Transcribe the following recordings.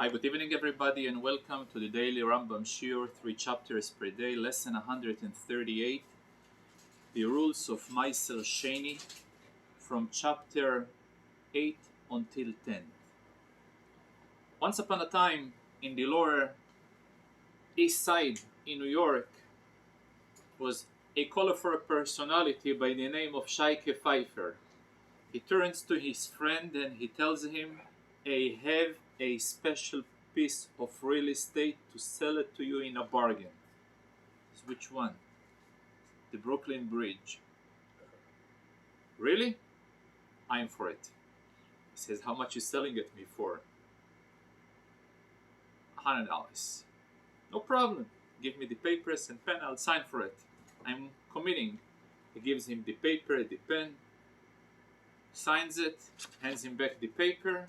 Hi, good evening everybody, and welcome to the daily Rambam Shiur, 3 chapters per day, lesson 138, the rules of Maaser Sheini, from chapter 8 until 10. Once upon a time, in the lower east side in New York, was a colorful personality by the name of Shaike Pfeiffer. He turns to his friend and he tells him, I have a special piece of real estate to sell it to you in a bargain. Which one? The Brooklyn Bridge. Really? I'm for it. He says, how much you selling it me for? $100. No problem. Give me the papers and pen, I'll sign for it. I'm committing. He gives him the paper, the pen, signs it, hands him back the paper.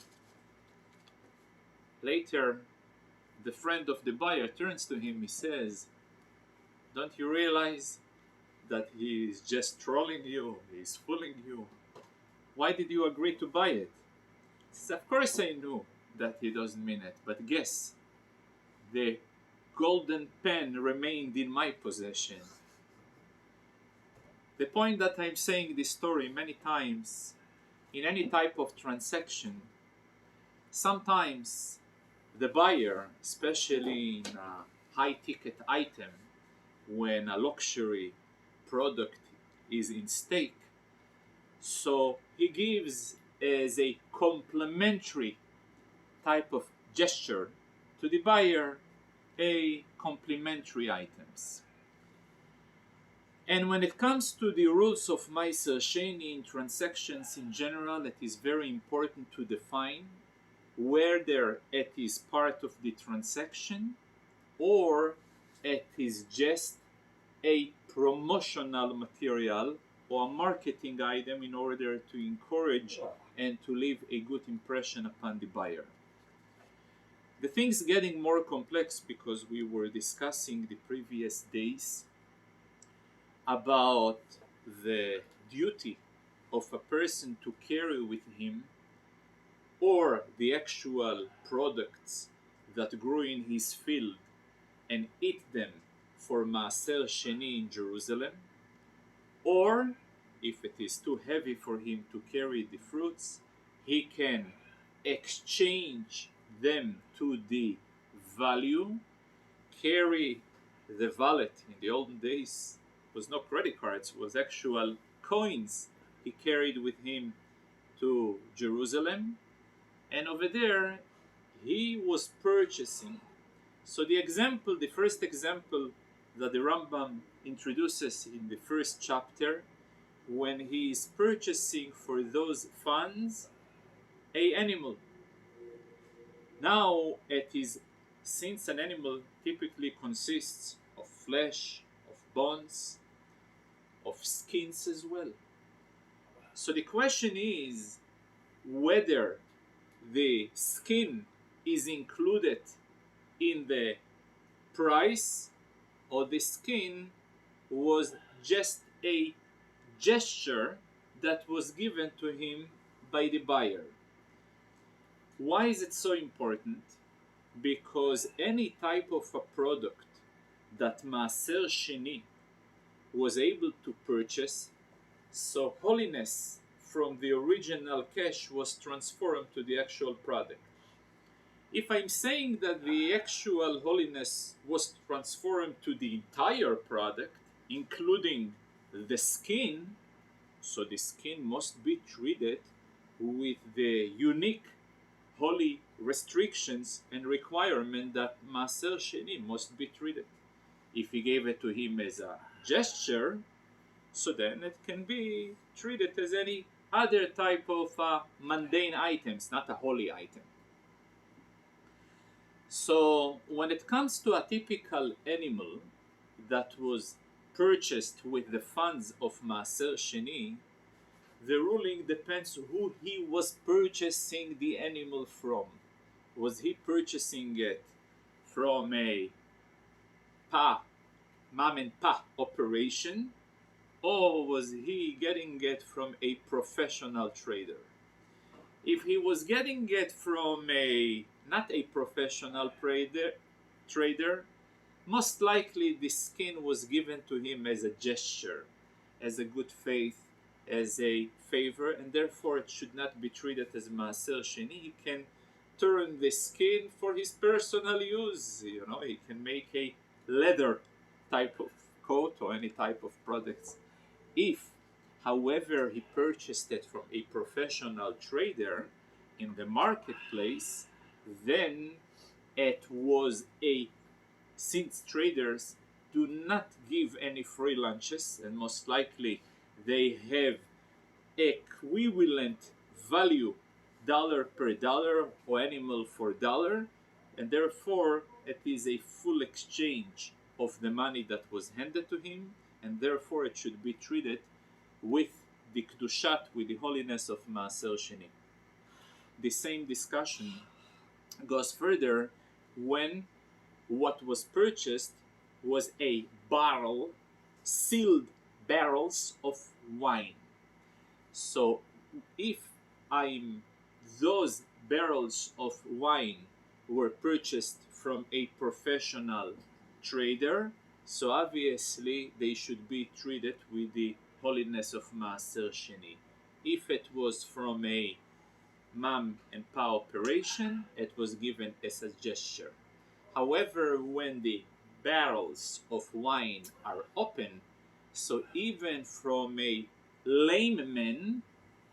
Later, the friend of the buyer turns to him, he says, don't you realize that he is just trolling you, he's fooling you? Why did you agree to buy it? He says, of course I knew that he doesn't mean it, but guess, the golden pen remained in my possession. The point that I'm saying this story many times, in any type of transaction, sometimes the buyer, especially in a high-ticket item, when a luxury product is in stake, so he gives as a complimentary type of gesture to the buyer a complimentary items. And when it comes to the rules of Maaser Sheini in transactions in general, it is very important to define whether it is part of the transaction or it is just a promotional material or a marketing item in order to encourage and to leave a good impression upon the buyer. The thing's getting more complex because we were discussing the previous days about the duty of a person to carry with him or the actual products that grew in his field and eat them for Maaser Sheini in Jerusalem, or if it is too heavy for him to carry the fruits, he can exchange them to the value, carry the wallet. In the olden days was no credit cards, was actual coins he carried with him to Jerusalem, and over there he was purchasing. So the first example that the Rambam introduces in the first chapter, when he is purchasing for those funds a animal. Now it is, since an animal typically consists of flesh, of bones, of skins as well. So the question is whether the skin is included in the price or the skin was just a gesture that was given to him by the buyer. Why is it so important? Because any type of a product that Maaser Sheini was able to purchase, so holiness from the original cash was transformed to the actual product. If I'm saying that the actual holiness was transformed to the entire product, including the skin, so the skin must be treated with the unique holy restrictions and requirement that Maaser Sheini must be treated. If he gave it to him as a gesture, so then it can be treated as any other type of mundane items, not a holy item. So when it comes to a typical animal that was purchased with the funds of Maaser Sheini, the ruling depends who he was purchasing the animal from. Was he purchasing it from a mom and pop operation, or was he getting it from a professional trader? If he was getting it from a not a professional trader. Most likely the skin was given to him as a gesture, as a good faith, as a favor, and therefore it should not be treated as Maaser Sheini. He can turn the skin for his personal use. He can make a leather type of coat or any type of products. If, however, he purchased it from a professional trader in the marketplace, then it was a since traders do not give any free lunches, and most likely they have equivalent value dollar per dollar or animal for dollar, and therefore it is a full exchange of the money that was handed to him, and therefore it should be treated with the kedushat, with the holiness of Maaser Sheini. The same discussion goes further when what was purchased was a barrel, sealed barrels of wine. So if those barrels of wine were purchased from a professional trader, so obviously they should be treated with the holiness of Maaser Sheini. If it was from a mom and pa operation, it was given as a gesture. However, when the barrels of wine are open, so even from a layman,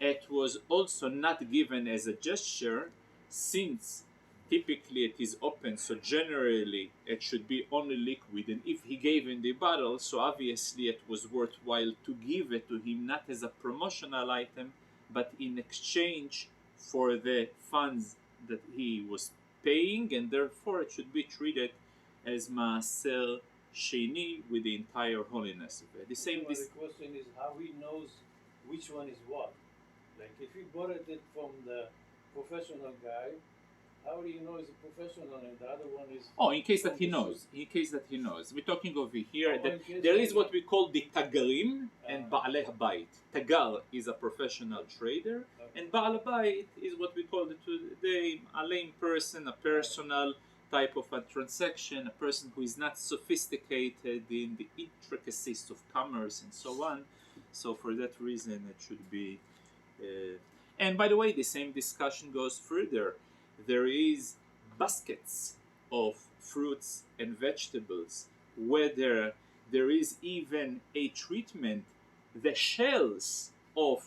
it was also not given as a gesture, since typically it is open, so generally it should be only liquid, and if he gave in the bottle, so obviously it was worthwhile to give it to him, not as a promotional item, but in exchange for the funds that he was paying, and therefore it should be treated as Maaser Sheini with the entire holiness of it. The question is how he knows which one is what. Like if he bought it from the professional guy, how do you know he's a professional and the other one is? Oh, in case that he knows. We're talking over here that there is what we call the tagarim and ba'alei habayit. Tagar is a professional trader, and ba'al habayit is what we call today a lame person, a personal type of a transaction, a person who is not sophisticated in the intricacies of commerce and so on. So for that reason, it should be. And by the way, the same discussion goes further. There is baskets of fruits and vegetables, whether there is even a treatment, the shells of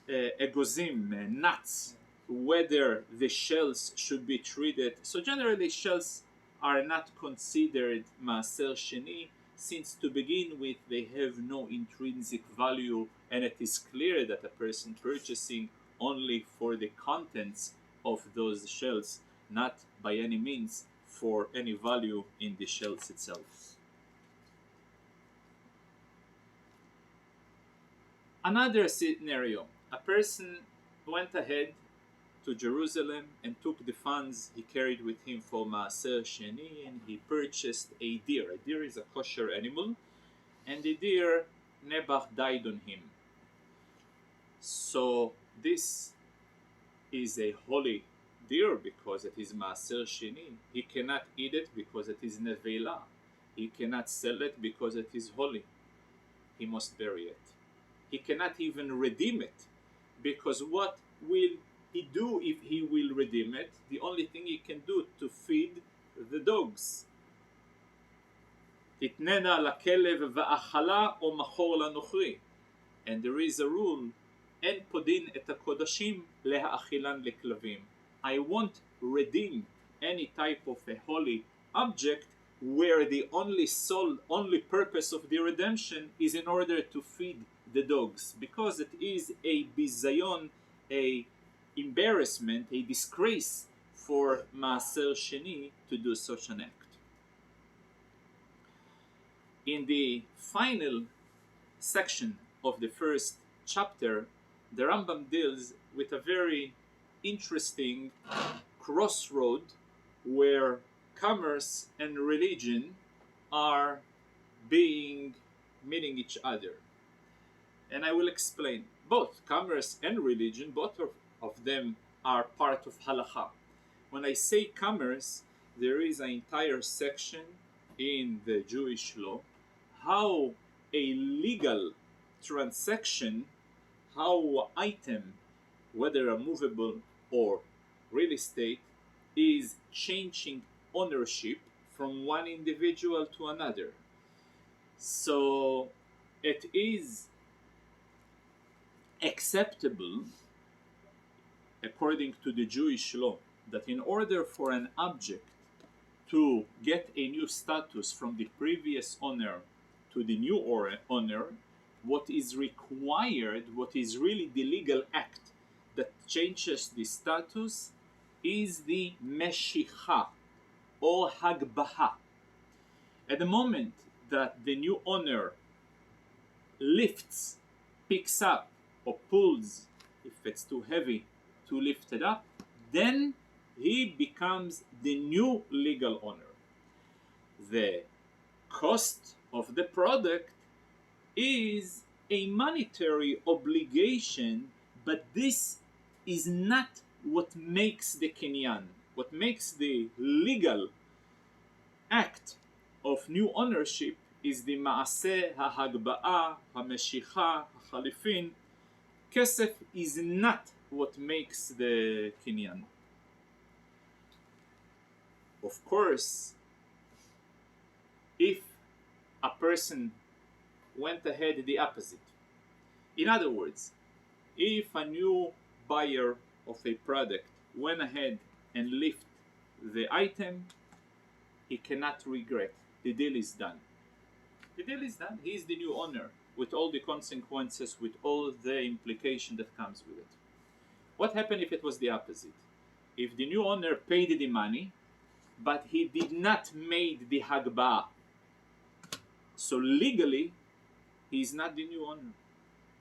egozim, nuts, whether the shells should be treated. So generally shells are not considered Maaser Sheini, since to begin with they have no intrinsic value, and it is clear that a person purchasing only for the contents of those shells, not by any means for any value in the shells itself. Another scenario, a person went ahead to Jerusalem and took the funds he carried with him for Maaser Sheini, and he purchased a deer. A deer is a kosher animal, and the deer, Nebuch died on him. So this is a holy deer because it is Maaser Sheini. He cannot eat it because it is nevela. He cannot sell it because it is holy. He must bury it. He cannot even redeem it, because what will he do if he will redeem it? The only thing he can do to feed the dogs. תתננה לכלב ואכלה או מחור לנוכרי. And there is a rule, אין פודין את הקודשים להאכילן לכלבים. I won't redeem any type of a holy object where the only purpose of the redemption is in order to feed the dogs, because it is a bizayon, a embarrassment, a disgrace for Maaser Sheini to do such an act. In the final section of the first chapter, the Rambam deals with a very interesting crossroad where commerce and religion are meeting each other. And I will explain. Both commerce and religion, both of them are part of halakha. When I say commerce, there is an entire section in the Jewish law how a legal transaction, how item, whether a movable or real estate, is changing ownership from one individual to another. So it is acceptable, according to the Jewish law, that in order for an object to get a new status from the previous owner to the new owner, what is required, what is really the legal act that changes the status, is the meshicha or hagbaha. At the moment that the new owner lifts, picks up, or pulls, if it's too heavy to lift it up, then he becomes the new legal owner. The cost of the product is a monetary obligation, but this is not what makes the kinyan. What makes the legal act of new ownership is the Maaser, hahagba'a, hameshicha, halifin. Kesef is not what makes the kinyan. Of course, if a person went ahead the opposite, in other words, if a new buyer of a product went ahead and lifted the item, he cannot regret. The deal is done. The deal is done. He is the new owner with all the consequences, with all the implication that comes with it. What happened if it was the opposite? If the new owner paid the money, but he did not make the hagbah, so legally, he is not the new owner.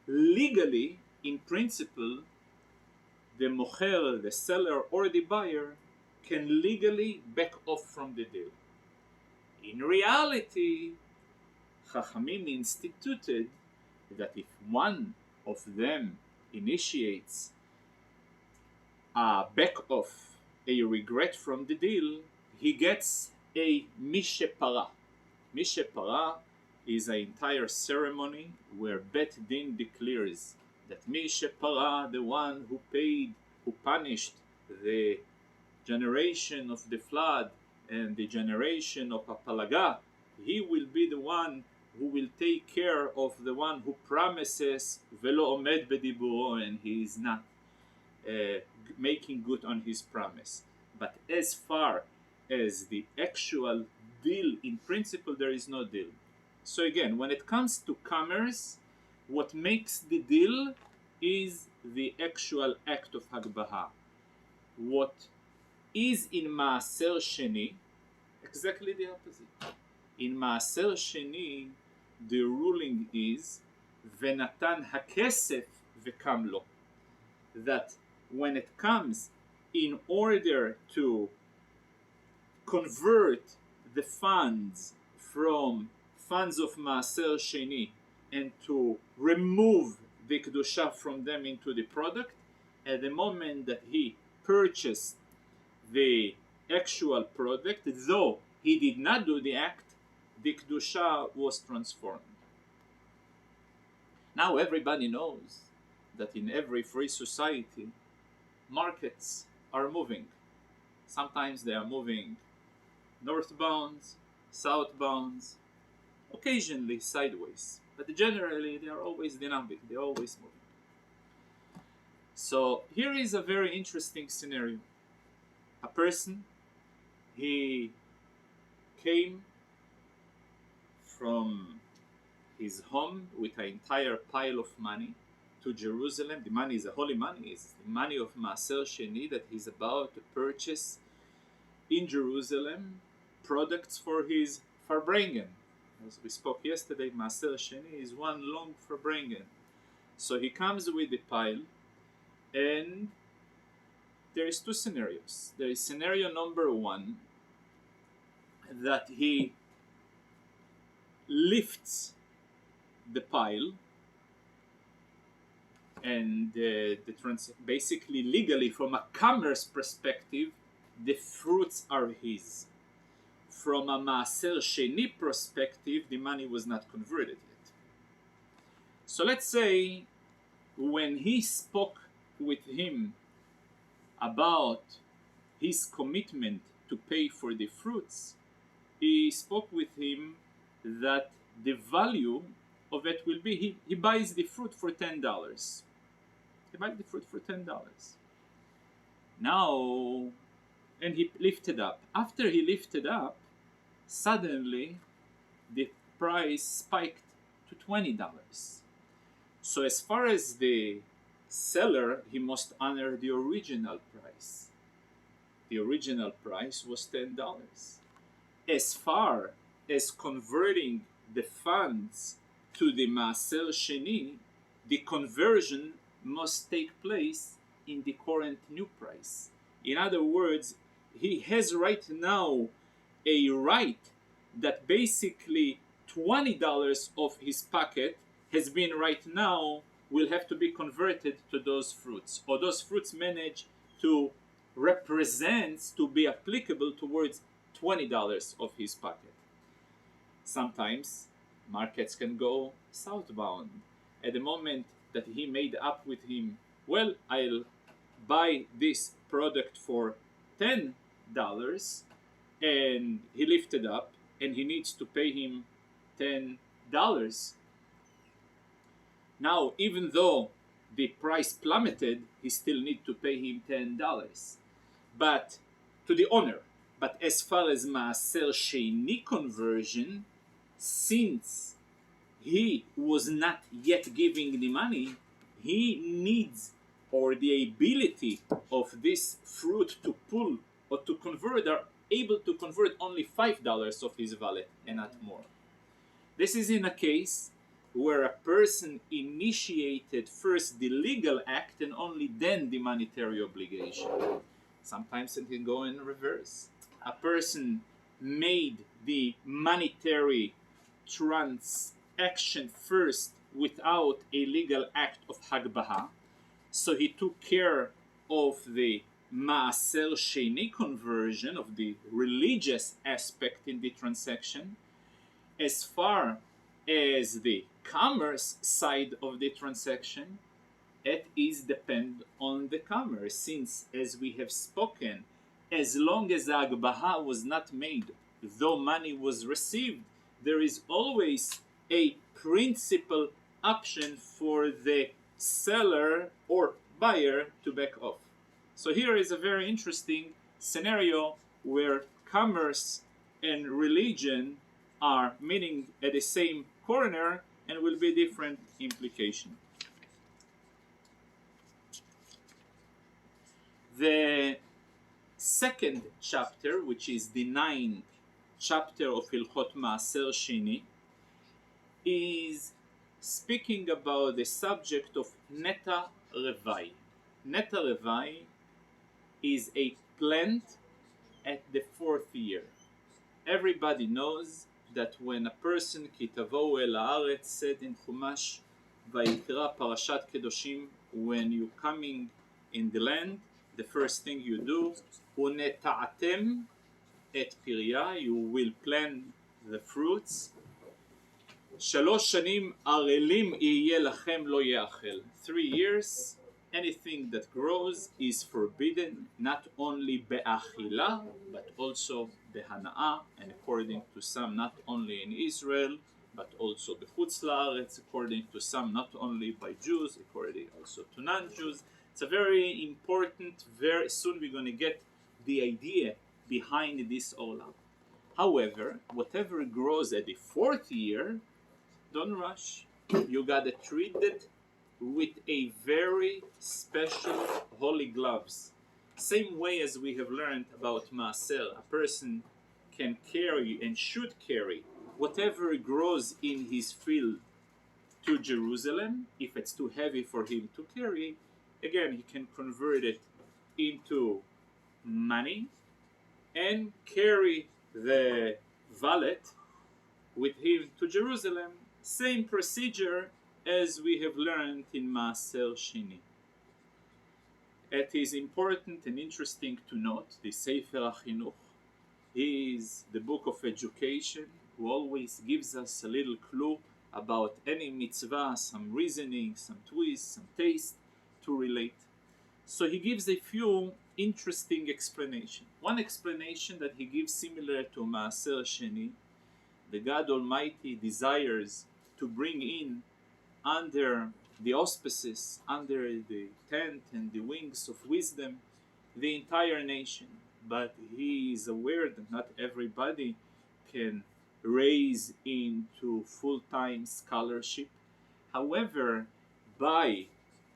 Legally, in principle, the mocher, the seller, or the buyer can legally back off from the deal. In reality, Chachamim instituted that if one of them initiates a back off, a regret from the deal, he gets a mishepara. Mishepara is an entire ceremony where Bet Din declares that mishepara, the one who paid, who punished the generation of the flood and the generation of Apalaga, he will be the one who will take care of the one who promises velo omed bediburo, and he is not making good on his promise. But as far as the actual deal, in principle, there is no deal. So again, when it comes to commerce, what makes the deal is the actual act of Hagbaha. What is in Maaser Sheini, exactly the opposite. In Maaser Sheini, the ruling is Venatan hakesef vekam lo, that when it comes in order to convert the funds from funds of Maaser Sheini and to remove the Kedusha from them into the product, at the moment that he purchased the actual product, though he did not do the act, the Kedusha was transformed. Now everybody knows that in every free society, markets are moving. Sometimes they are moving northbound, southbound, occasionally sideways. But generally they are always dynamic, they are always moving. So here is a very interesting scenario. A person, he came from his home with an entire pile of money to Jerusalem. The money is a holy money. It's the money of Maaser Sheini that he's about to purchase in Jerusalem products for his Farbrengen. As we spoke yesterday, Maaser Sheini is one long Farbrengen. So he comes with the pile, and there is two scenarios. There is scenario number one, that he lifts the pile, and basically legally from a commerce perspective, the fruits are his. From a Maaser Sheini perspective, the money was not converted yet. So let's say when he spoke with him about his commitment to pay for the fruits, he spoke with him that the value of it will be he buys the fruit for $10. He buys the fruit for $10. Now, and he lifted up. After he lifted up, suddenly the price spiked to $20. So as far as the seller, he must honor the original price. The original price was $10. As far as converting the funds to the Maaser Sheini, the conversion must take place in the current new price. In other words, he has right now a right that basically $20 of his pocket has been right now will have to be converted to those fruits, or those fruits manage to represent to be applicable towards $20 of his pocket. Sometimes markets can go southbound. At the moment that he made up with him, well, I'll buy this product for $10, and he lifted up and he needs to pay him $10. Now, even though the price plummeted, he still need to pay him $10. But to the owner. But as far as Maaser Sheini conversion, since he was not yet giving the money, he needs, or the ability of this fruit to pull or to convert, are able to convert only $5 of his wallet and not more. This is in a case where a person initiated first the legal act and only then the monetary obligation. Sometimes it can go in reverse. A person made the monetary transaction first without a legal act of Hagbaha, so he took care of the Maaser Sheini conversion, of the religious aspect in the transaction. As far as the commerce side of the transaction, it is depend on the commerce, since, as we have spoken, as long as the Hagbaha was not made, though money was received, there is always a principal option for the seller or buyer to back off. So here is a very interesting scenario where commerce and religion are meeting at the same corner and will be different implication. The second chapter, which is the 9th chapter of Hilchot Maaser Sheini, is speaking about the subject of Neta Reva'i. Neta Reva'i is a plant at the 4th year. Everybody knows that when a person, כי תבואו אל הארץ, said in Chumash, Vayikra Parashat Kedoshim, when you coming in the land, the first thing you do, ונטעתם את פריה, you will plant the fruits. 3 שנים ערלים יהיה לכם לא יאכל. 3 years, anything that grows is forbidden, not only be'achila, but also behana'ah, and according to some, not only in Israel, but also b'chutz la'aretz, according to some, not only by Jews, according also to non-Jews. It's a very important, very soon we're going to get the idea behind this olam. However, whatever grows at the 4th year, don't rush. You gotta treat it with a very special holy gloves. Same way as we have learned about Maaser, a person can carry and should carry whatever grows in his field to Jerusalem. If it's too heavy for him to carry, again, he can convert it into money and carry the wallet with him to Jerusalem. Same procedure as we have learned in Maaser Sheini. It is important and interesting to note the Sefer HaChinuch is the book of education who always gives us a little clue about any mitzvah, some reasoning, some twist, some taste to relate. So he gives a few interesting explanations. One explanation that he gives similar to Maaser Sheini, the God Almighty desires to bring in under the auspices, under the tent and the wings of wisdom, the entire nation. But he is aware that not everybody can raise into full-time scholarship. However, by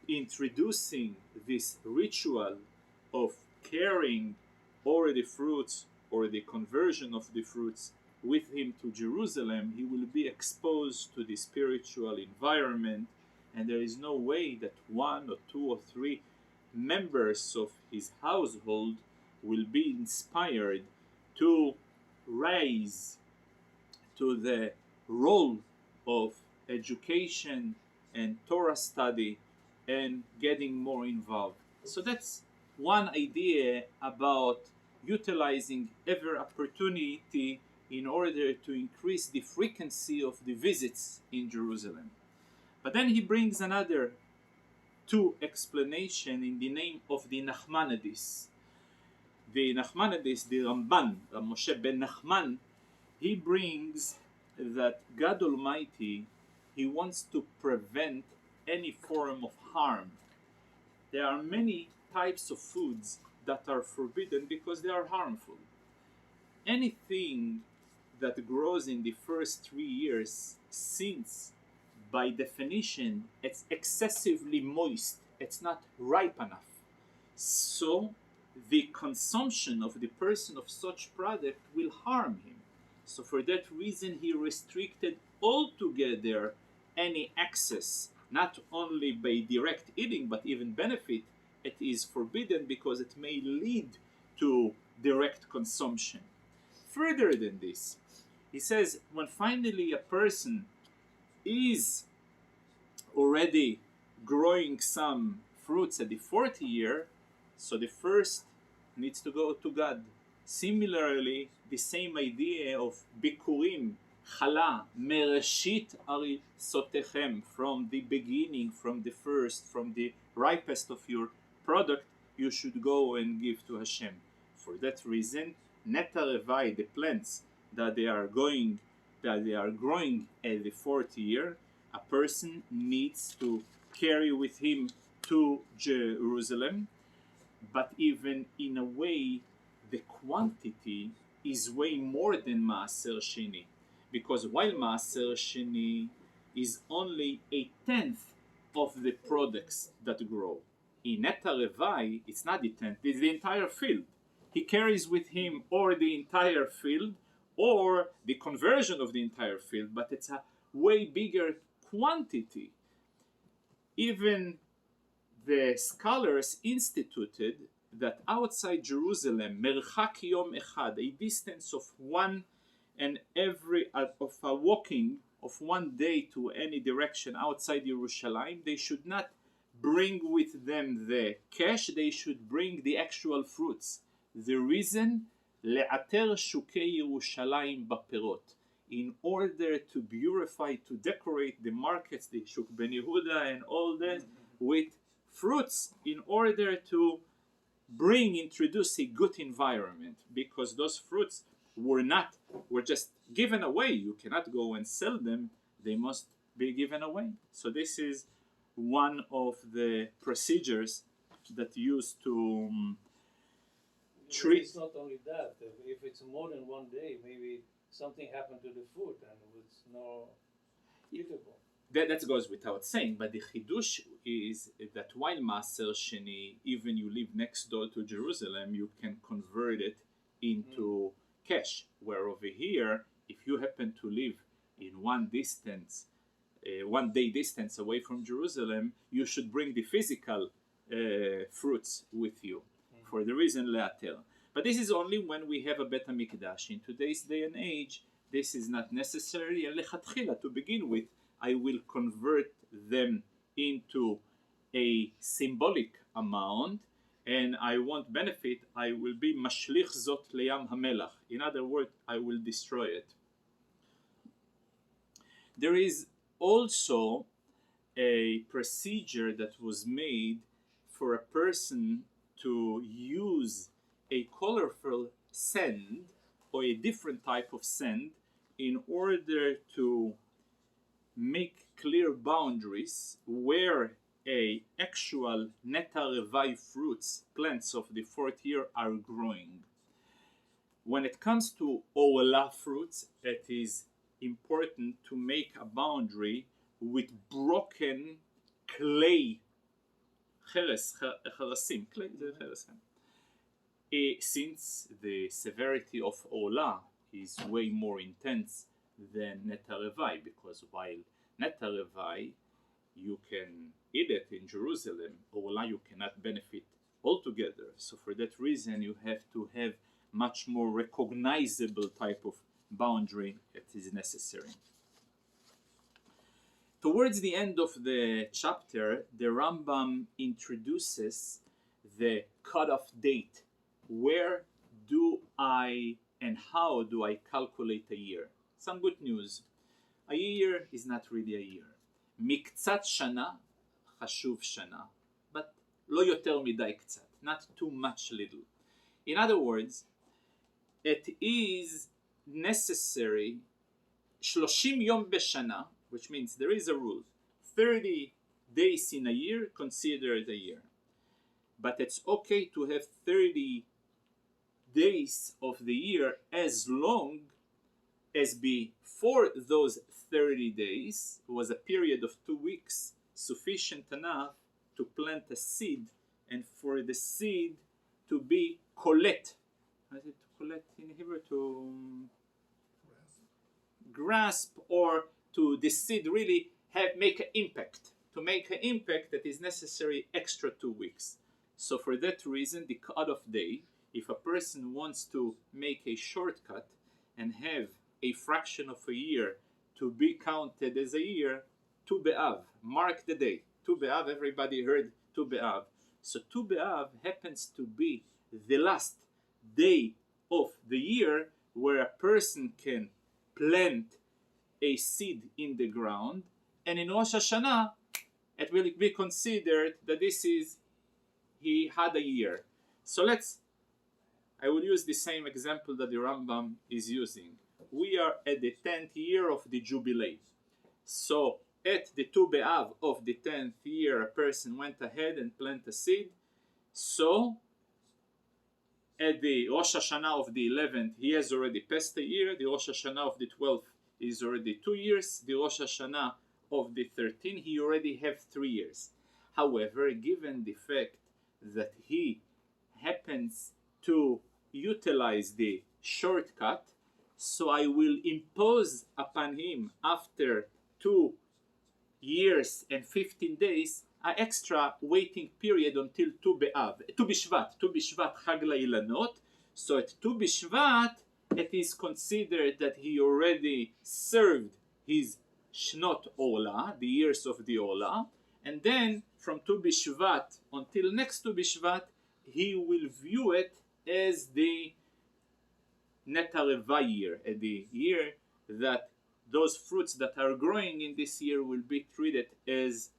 introducing this ritual of carrying already fruits or the conversion of the fruits with him to Jerusalem, he will be exposed to the spiritual environment, and there is no way that one or two or three members of his household will be inspired to rise to the role of education and Torah study and getting more involved. So that's one idea about utilizing every opportunity in order to increase the frequency of the visits in Jerusalem. But then he brings another two explanation in the name of the Nachmanides. The Nachmanides, the Ramban, Moshe ben Nachman, he brings that God Almighty, he wants to prevent any form of harm. There are many types of foods that are forbidden because they are harmful. Anything that grows in the first 3 years, since by definition it's excessively moist, it's not ripe enough, so the consumption of the person of such product will harm him. So for that reason he restricted altogether any access, not only by direct eating but even benefit. It is forbidden because it may lead to direct consumption. Further than this, he says when finally a person is already growing some fruits at the 40th year, so the first needs to go to God. Similarly, the same idea of bikurim, chala, mereshit arisotechem, from the beginning, from the first, from the ripest of your product, you should go and give to Hashem. For that reason, Neta, Reva'i, the plants that they are growing at the 40th year, a person needs to carry with him to Jerusalem. But even in a way, the quantity is way more than Maaser Sheini, because while Maaser Sheini is only a tenth of the products that grow, in Neta Reva'i it's not the tenth, it's the entire field. He carries with him or the entire field or the conversion of the entire field, but it's a way bigger quantity. Even the scholars instituted that outside Jerusalem, merchak yom echad, a distance of a walking of 1 day to any direction outside Jerusalem, they should not bring with them the cash, they should bring the actual fruits. The reason, le'ater shukei Yerushalayim baperot, in order to purify, to decorate the markets, the Shuk Ben Yehuda and all that, with fruits, in order to introduce a good environment, because those fruits were just given away. You cannot go and sell them, they must be given away. So this is one of the procedures that used to treat. It's not only that, if it's more than 1 day, maybe something happened to the food and it's not eatable. That goes without saying, but the chidush is that while Maaser Sheini, even you live next door to Jerusalem, you can convert it into cash. Where over here, if you happen to live in 1 day distance away from Jerusalem, you should bring the physical fruits with you, for the reason le'ater. But this is only when we have a Bet HaMikdash. In today's day and age, this is not necessary, and lechatchila, to begin with, I will convert them into a symbolic amount, and I want benefit, I will be mashlich zot leyam hamelach. In other words, I will destroy it. There is also a procedure that was made for a person to use a colorful sand or a different type of sand in order to make clear boundaries where a actual Neta Reva'i fruits, plants of the fourth year, are growing. When it comes to Ola fruits, it is important to make a boundary with broken clay. Cherasim, clay, since the severity of Ola is way more intense than Neta Reva'i, because while Neta Reva'i you can eat it in Jerusalem, Ola you cannot benefit altogether. So for that reason you have to have much more recognizable type of boundary that is necessary. Towards the end of the chapter, the Rambam introduces the cutoff date. Where do I and how do I calculate a year? Some good news. A year is not really a year. מקצת שנה חשוב שנה, but לא יותר מדי קצת, not too much little. In other words, it is necessary 30 יום בשנה, which means there is a rule, 30 days in a year considered a year. But it's okay to have 30 days of the year as long as before those 30 days was a period of 2 weeks sufficient enough to plant a seed and for the seed to be collet. How is it to collect in Hebrew? To grasp, or to the seed really make an impact. To make an impact that is necessary extra 2 weeks. So for that reason, the cutoff day, if a person wants to make a shortcut and have a fraction of a year to be counted as a year, Tu B'Av, mark the day. Tu B'Av, everybody heard Tu B'Av. So Tu B'Av happens to be the last day of the year where a person can plant a seed in the ground, and in Rosh Hashanah it will be considered that he had a year. So I will use the same example that the Rambam is using. We are at the 10th year of the Jubilee. So at the Tu B'Av of the 10th year, a person went ahead and planted a seed. So at the Rosh Hashanah of the 11th, he has already passed a year. The Rosh Hashanah of the 12th is already 2 years. The Rosh Hashanah of the 13th, he already have 3 years. However, given the fact that he happens to utilize the shortcut, so I will impose upon him after 2 years and 15 days an extra waiting period until Tu B'Shvat Chag La'ilanot. So at Tu B'Shvat it is considered that he already served his Shnot Ola, the years of the Ola, and then from Tu B'Shvat until next Tu B'Shvat he will view it as the Neta Reva'i year, the year that those fruits that are growing in this year will be treated as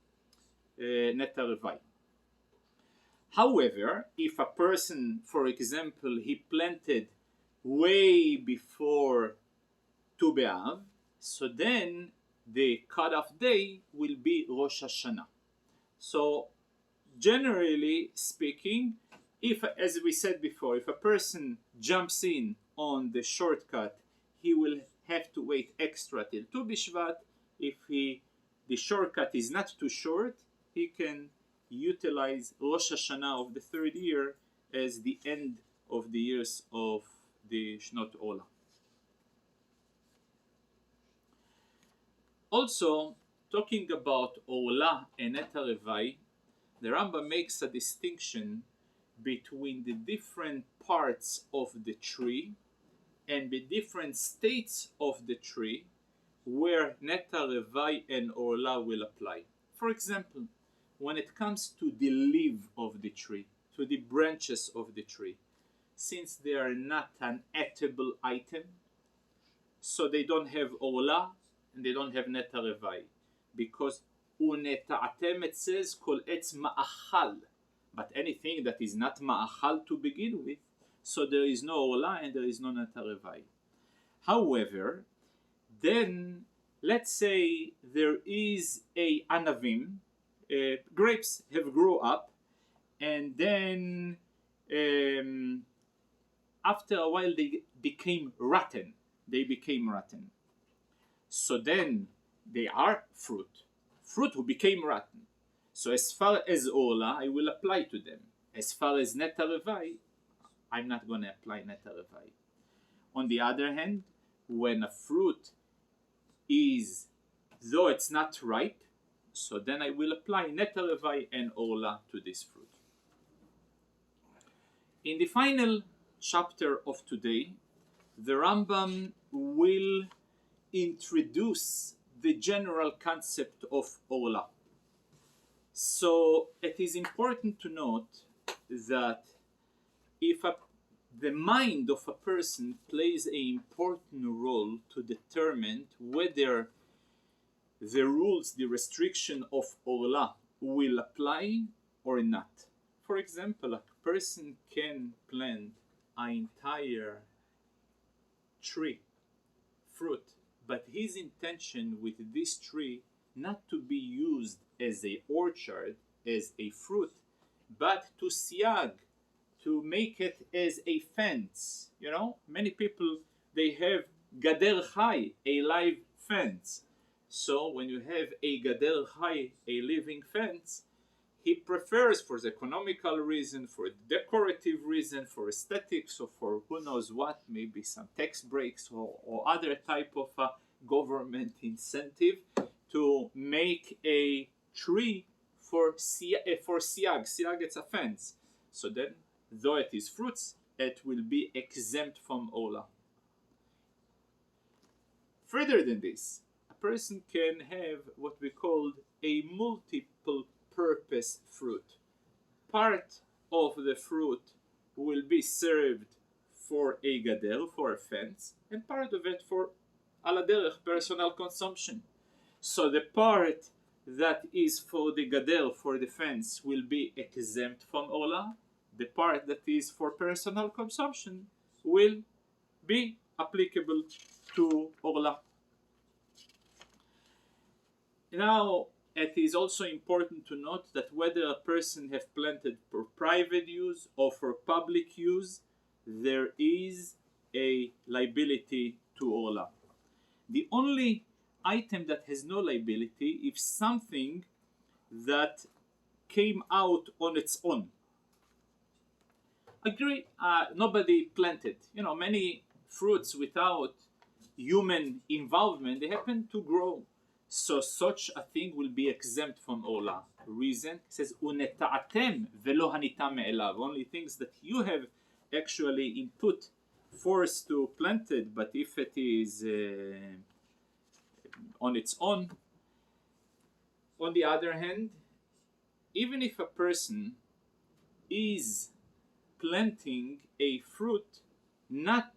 Neta Reva'i. However, if a person, for example, he planted way before Tu B'Av, so then the cutoff day will be Rosh Hashanah. So generally speaking, if, as we said before, if a person jumps in on the shortcut, he will have to wait extra till Tu B'Shvat. If the shortcut is not too short, he can utilize Rosh Hashanah of the 3rd year as the end of the years of the Shnot Ola. Also, talking about Ola and Neta Reva'i, the Rambam makes a distinction between the different parts of the tree and the different states of the tree where Neta Reva'i and Ola will apply. For example, when it comes to the leaf of the tree, to the branches of the tree. Since they are not an edible item, so they don't have Ola and they don't have Neta Reva'i. Because Uneta'atem, it says, Kol etz ma'achal. But anything that is not ma'achal to begin with, so there is no Ola and there is no Neta Reva'i. However, then let's say there is a anavim, grapes have grew up, and then after a while they became rotten. So then they are fruit who became rotten. So as far as Ola, I will apply to them. As far as Neta Reva'i, I'm not going to apply Neta Reva'i. On the other hand, when a fruit is, though it's not ripe, so then I will apply Neta Reva'i and Ola to this fruit. In the final chapter of today, the Rambam will introduce the general concept of Ola. So it is important to note that if the mind of a person plays an important role to determine whether the rules, the restriction of Ola will apply or not. For example, a person can plant an entire tree, fruit, but his intention with this tree not to be used as an orchard, as a fruit, but to siag, to make it as a fence. You know, many people, they have gader chai, a live fence. So when you have a gader chai, a living fence, he prefers, for the economical reason, for decorative reason, for aesthetics, or for who knows what, maybe some tax breaks or other type of government incentive, to make a tree for siag. Siag, it's a fence. So then, though it is fruits, it will be exempt from Ola. Further than this, a person can have what we call a multiple purpose fruit. Part of the fruit will be served for a gader, for a fence, and part of it for aladerech, personal consumption. So the part that is for the gader, for the fence, will be exempt from Ola. The part that is for personal consumption will be applicable to Ola. Now, it is also important to note that whether a person have planted for private use or for public use, there is a liability to Ola. The only item that has no liability is something that came out on its own. Agree, nobody planted. You know, many fruits without human involvement, they happen to grow. So such a thing will be exempt from Ola. Reason, it says, Uneta'atem velo hanita me'elav. Only things that you have actually input, forced to plant it, but if it is on its own. On the other hand, even if a person is planting a fruit not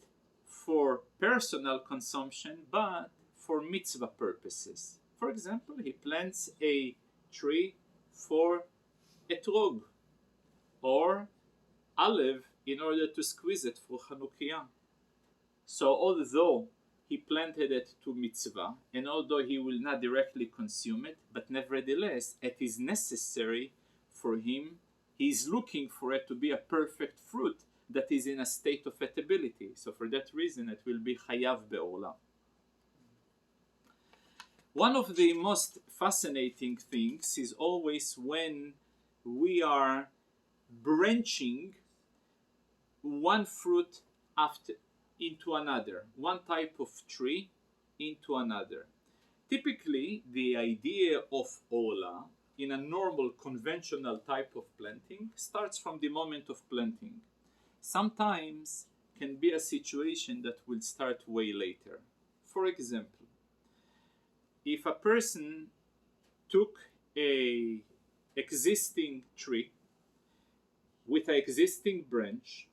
for personal consumption but for mitzvah purposes. For example, he plants a tree for etrog or olive in order to squeeze it for Chanukiah. So although he planted it to mitzvah, and although he will not directly consume it, but nevertheless it is necessary for him, he is looking for it to be a perfect fruit that is in a state of edibility. So for that reason it will be chayav be'ola. One of the most fascinating things is always when we are branching one fruit into another, one type of tree into another. Typically, the idea of Ola in a normal conventional type of planting starts from the moment of planting. Sometimes can be a situation that will start way later. For example, if a person took a existing tree with an existing branch,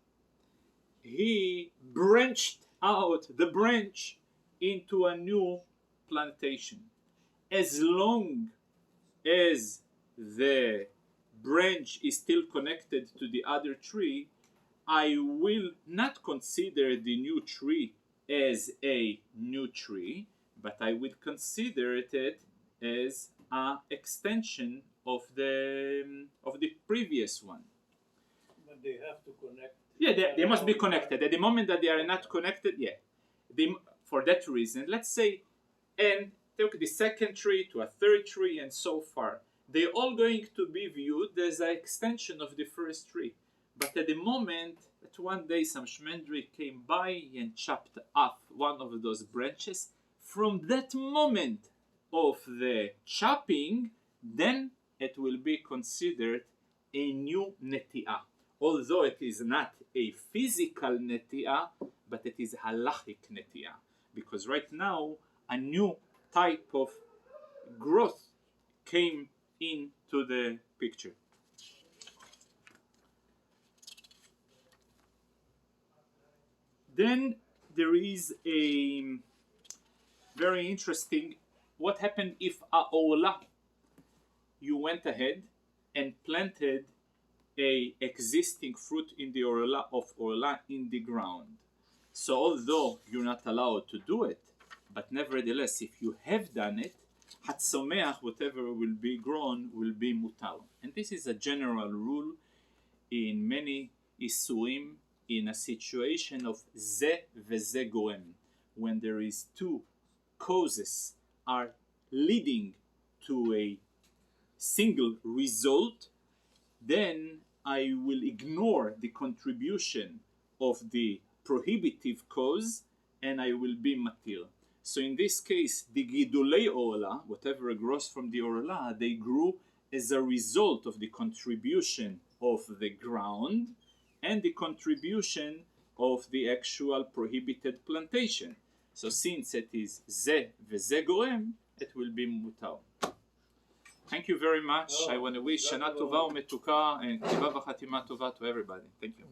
he branched out the branch into a new plantation. As long as the branch is still connected to the other tree, I will not consider the new tree as a new tree, but I will consider it as an extension of the previous one. But they have to connect. Yeah, they must be connected. At the moment that they are not connected, for that reason, let's say, and take the second tree to a third tree and so far. They're all going to be viewed as an extension of the first tree. But at the moment that one day some shmendri came by and chopped off one of those branches, from that moment of the chopping, then it will be considered a new neti'ah. Although it is not a physical neti'ah, but it is halachic neti'ah. Because right now, a new type of growth came into the picture. Then there is a very interesting, what happened if a ola, you went ahead and planted a existing fruit in the orla in the ground. So although you're not allowed to do it, but nevertheless, if you have done it, hatzomeach, whatever will be grown, will be mutar. And this is a general rule in many isurim, in a situation of ze veze goem, when there is two causes are leading to a single result, then I will ignore the contribution of the prohibitive cause and I will be matir. So in this case, the gidulei orla, whatever grows from the orla, they grew as a result of the contribution of the ground and the contribution of the actual prohibited plantation. So since it is ze veze gorem, it will be mutar. Thank you very much. I want to wish Shana Tova u'metuka and Ktiva v'chatima tova to everybody. Thank you.